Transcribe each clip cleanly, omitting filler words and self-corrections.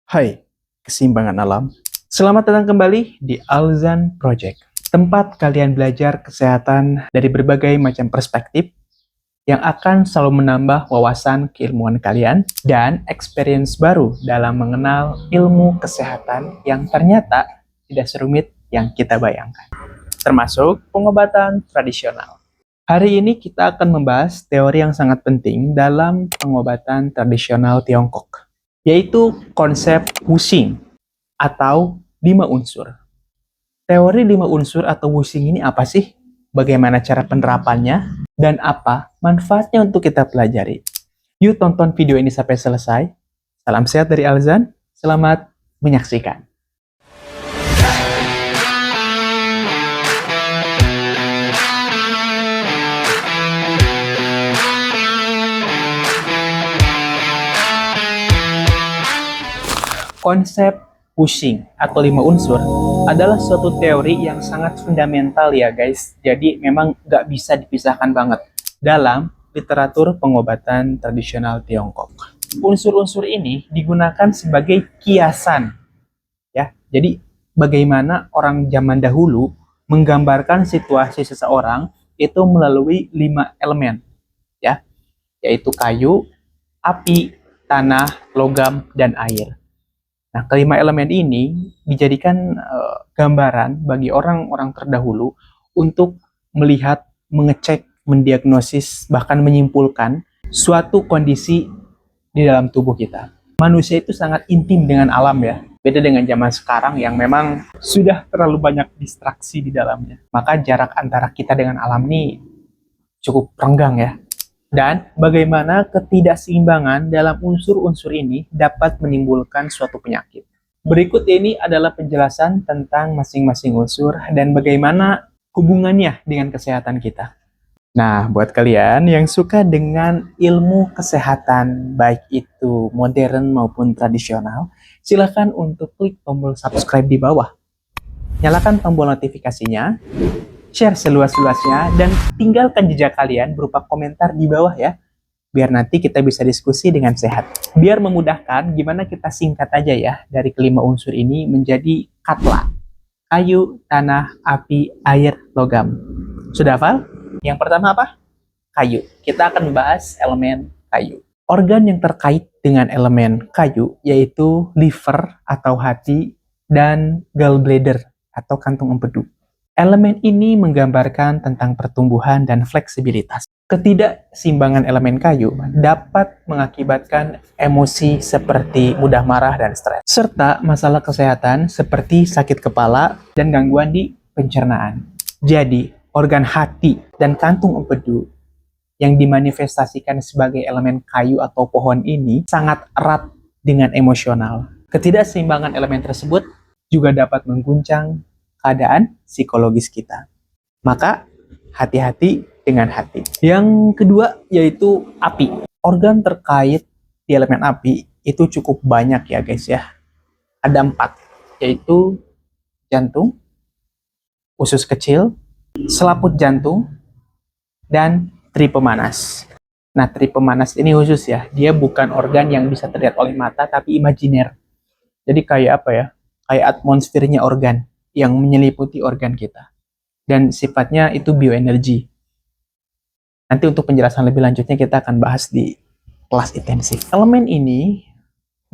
Hai, keseimbangan alam. Selamat datang kembali di Alzan Project, tempat kalian belajar kesehatan dari berbagai macam perspektif yang akan selalu menambah wawasan keilmuan kalian dan experience baru dalam mengenal ilmu kesehatan yang ternyata tidak serumit yang kita bayangkan, termasuk pengobatan tradisional. Hari ini kita akan membahas teori yang sangat penting dalam pengobatan tradisional Tiongkok, yaitu konsep Wuxing atau 5 unsur. Teori 5 unsur atau Wuxing ini apa sih? Bagaimana cara penerapannya? Dan apa manfaatnya untuk kita pelajari? Yuk tonton video ini sampai selesai. Salam sehat dari Alzan. Selamat menyaksikan. Konsep Wuxing atau 5 unsur adalah suatu teori yang sangat fundamental ya guys. Jadi memang nggak bisa dipisahkan banget dalam literatur pengobatan tradisional Tiongkok. Unsur-unsur ini digunakan sebagai kiasan ya. Jadi bagaimana orang zaman dahulu menggambarkan situasi seseorang itu melalui 5 elemen ya, yaitu kayu, api, tanah, logam, dan air. Nah, kelima elemen ini dijadikan gambaran bagi orang-orang terdahulu untuk melihat, mengecek, mendiagnosis, bahkan menyimpulkan suatu kondisi di dalam tubuh kita. Manusia itu sangat intim dengan alam ya. Beda dengan zaman sekarang yang memang sudah terlalu banyak distraksi di dalamnya. Maka jarak antara kita dengan alam ini cukup renggang ya. Dan bagaimana ketidakseimbangan dalam unsur-unsur ini dapat menimbulkan suatu penyakit. Berikut ini adalah penjelasan tentang masing-masing unsur dan bagaimana hubungannya dengan kesehatan kita. Nah, buat kalian yang suka dengan ilmu kesehatan, baik itu modern maupun tradisional, silakan untuk klik tombol subscribe di bawah. Nyalakan tombol notifikasinya, share seluas-luasnya, dan tinggalkan jejak kalian berupa komentar di bawah ya, biar nanti kita bisa diskusi dengan sehat. Biar memudahkan, gimana kita singkat aja ya dari kelima unsur ini menjadi KATLA. Kayu, tanah, api, air, logam. Sudah hafal? Yang pertama apa? Kayu. Kita akan membahas elemen kayu. Organ yang terkait dengan elemen kayu yaitu liver atau hati dan gallbladder atau kantung empedu. Elemen ini menggambarkan tentang pertumbuhan dan fleksibilitas. Ketidakseimbangan elemen kayu dapat mengakibatkan emosi seperti mudah marah dan stres, serta masalah kesehatan seperti sakit kepala dan gangguan di pencernaan. Jadi, organ hati dan kantung empedu yang dimanifestasikan sebagai elemen kayu atau pohon ini sangat erat dengan emosional. Ketidakseimbangan elemen tersebut juga dapat mengguncang keadaan psikologis kita. Maka hati-hati dengan hati. Yang kedua yaitu api. Organ terkait di elemen api itu cukup banyak ya guys ya. Ada 4, yaitu jantung, usus kecil, selaput jantung, dan tri pemanas. Nah, tri pemanas ini khusus ya. Dia bukan organ yang bisa terlihat oleh mata tapi imajiner. Jadi kayak apa ya? Kayak atmosfernya organ yang menyeliputi organ kita. Dan sifatnya itu bioenergi. Nanti untuk penjelasan lebih lanjutnya kita akan bahas di kelas intensif. Elemen ini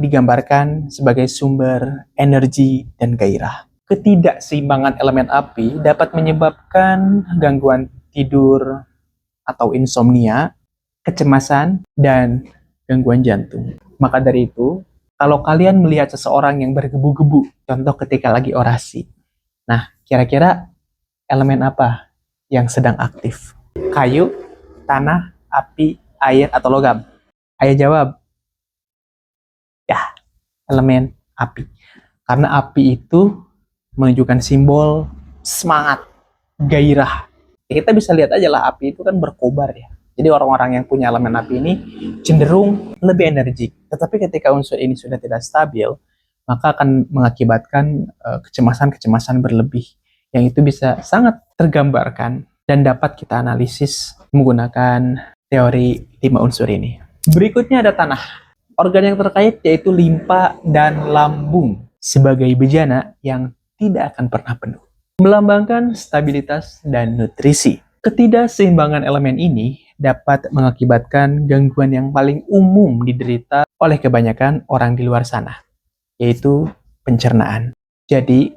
digambarkan sebagai sumber energi dan gairah. Ketidakseimbangan elemen api dapat menyebabkan gangguan tidur atau insomnia, kecemasan, dan gangguan jantung. Maka dari itu, kalau kalian melihat seseorang yang bergebu-gebu, contoh ketika lagi orasi, nah, kira-kira elemen apa yang sedang aktif? Kayu, tanah, api, air, atau logam? Ayo jawab. Ya, elemen api. Karena api itu menunjukkan simbol semangat, gairah. Kita bisa lihat aja lah, api itu kan berkobar ya. Jadi orang-orang yang punya elemen api ini cenderung lebih energik. Tetapi ketika unsur ini sudah tidak stabil, maka akan mengakibatkan kecemasan-kecemasan berlebih. Yang itu bisa sangat tergambarkan dan dapat kita analisis menggunakan teori 5 unsur ini. Berikutnya ada tanah. Organ yang terkait yaitu limpa dan lambung sebagai bejana yang tidak akan pernah penuh. Melambangkan stabilitas dan nutrisi. Ketidakseimbangan elemen ini dapat mengakibatkan gangguan yang paling umum diderita oleh kebanyakan orang di luar sana, yaitu pencernaan. Jadi,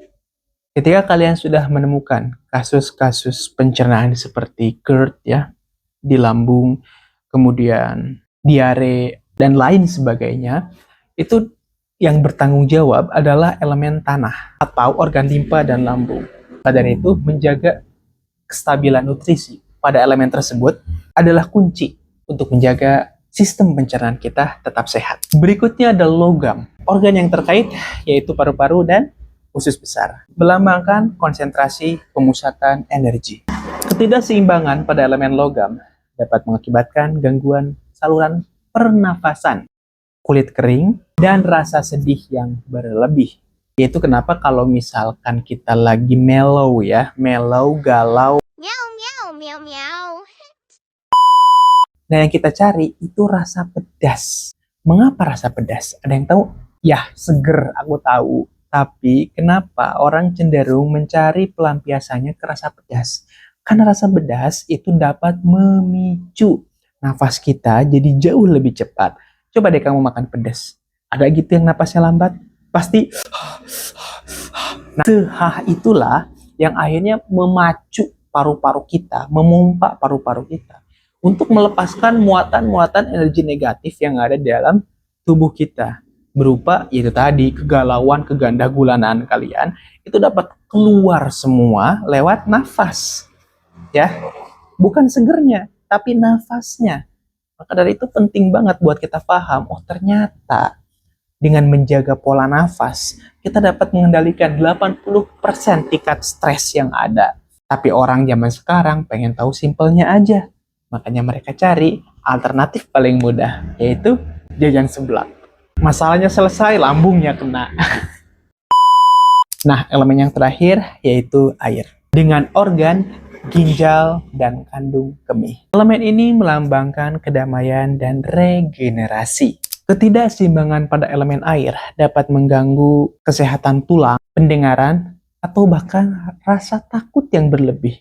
ketika kalian sudah menemukan kasus-kasus pencernaan seperti GERD ya, di lambung, kemudian diare, dan lain sebagainya, itu yang bertanggung jawab adalah elemen tanah atau organ limpa dan lambung. Dari itu, menjaga kestabilan nutrisi pada elemen tersebut adalah kunci untuk menjaga sistem pencernaan kita tetap sehat. Berikutnya adalah logam. Organ yang terkait yaitu paru-paru dan usus besar, melambangkan konsentrasi pemusatan energi. Ketidakseimbangan pada elemen logam dapat mengakibatkan gangguan saluran pernafasan, kulit kering, dan rasa sedih yang berlebih. Yaitu kenapa kalau misalkan kita lagi mellow ya, mellow, galau, Meow, meow, meow, meow. nah yang kita cari itu rasa pedas. Mengapa rasa pedas? Ada yang tahu? Ya, seger, aku tahu. Tapi kenapa orang cenderung mencari pelampiasannya ke rasa pedas? Karena rasa pedas itu dapat memicu nafas kita jadi jauh lebih cepat. Coba deh kamu makan pedas. Ada gitu yang napasnya lambat? Pasti. Nah, itulah yang akhirnya memacu paru-paru kita, memompa paru-paru kita untuk melepaskan muatan-muatan energi negatif yang ada di dalam tubuh kita. Berupa itu tadi, kegalauan, kegandagulanaan kalian itu dapat keluar semua lewat nafas. Ya, bukan segernya, tapi nafasnya. Maka dari itu penting banget buat kita paham, oh ternyata dengan menjaga pola nafas, kita dapat mengendalikan 80% tingkat stres yang ada. Tapi orang zaman sekarang pengen tahu simpelnya aja. Makanya mereka cari alternatif paling mudah, yaitu jajan seblak. Masalahnya selesai, lambungnya kena. Nah, elemen yang terakhir yaitu air. Dengan organ, ginjal, dan kandung kemih. Elemen ini melambangkan kedamaian dan regenerasi. Ketidakseimbangan pada elemen air dapat mengganggu kesehatan tulang, pendengaran, atau bahkan rasa takut yang berlebih,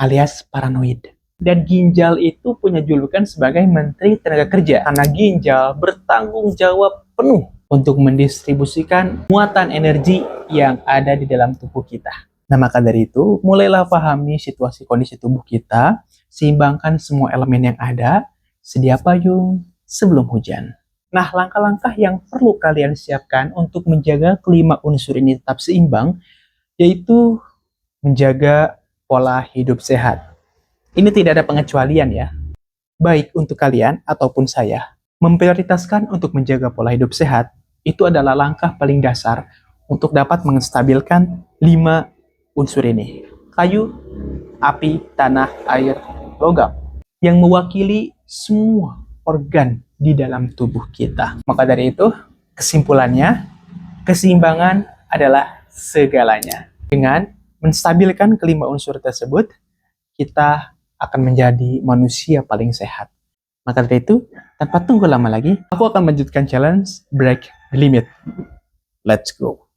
alias paranoid. Dan ginjal itu punya julukan sebagai Menteri Tenaga Kerja, karena ginjal bertanggung jawab penuh untuk mendistribusikan muatan energi yang ada di dalam tubuh kita. Nah, maka dari itu, mulailah pahami situasi kondisi tubuh kita, seimbangkan semua elemen yang ada, sedia payung sebelum hujan. Nah, langkah-langkah yang perlu kalian siapkan untuk menjaga kelima unsur ini tetap seimbang, yaitu menjaga pola hidup sehat. Ini tidak ada pengecualian ya. Baik untuk kalian ataupun saya, memprioritaskan untuk menjaga pola hidup sehat, itu adalah langkah paling dasar untuk dapat menstabilkan 5 unsur ini. Kayu, api, tanah, air, logam. Yang mewakili semua organ di dalam tubuh kita. Maka dari itu, kesimpulannya, keseimbangan adalah segalanya. Dengan menstabilkan kelima unsur tersebut, kita akan menjadi manusia paling sehat. Maka dari itu, tanpa tunggu lama lagi, aku akan melanjutkan challenge Break the Limit. Let's go!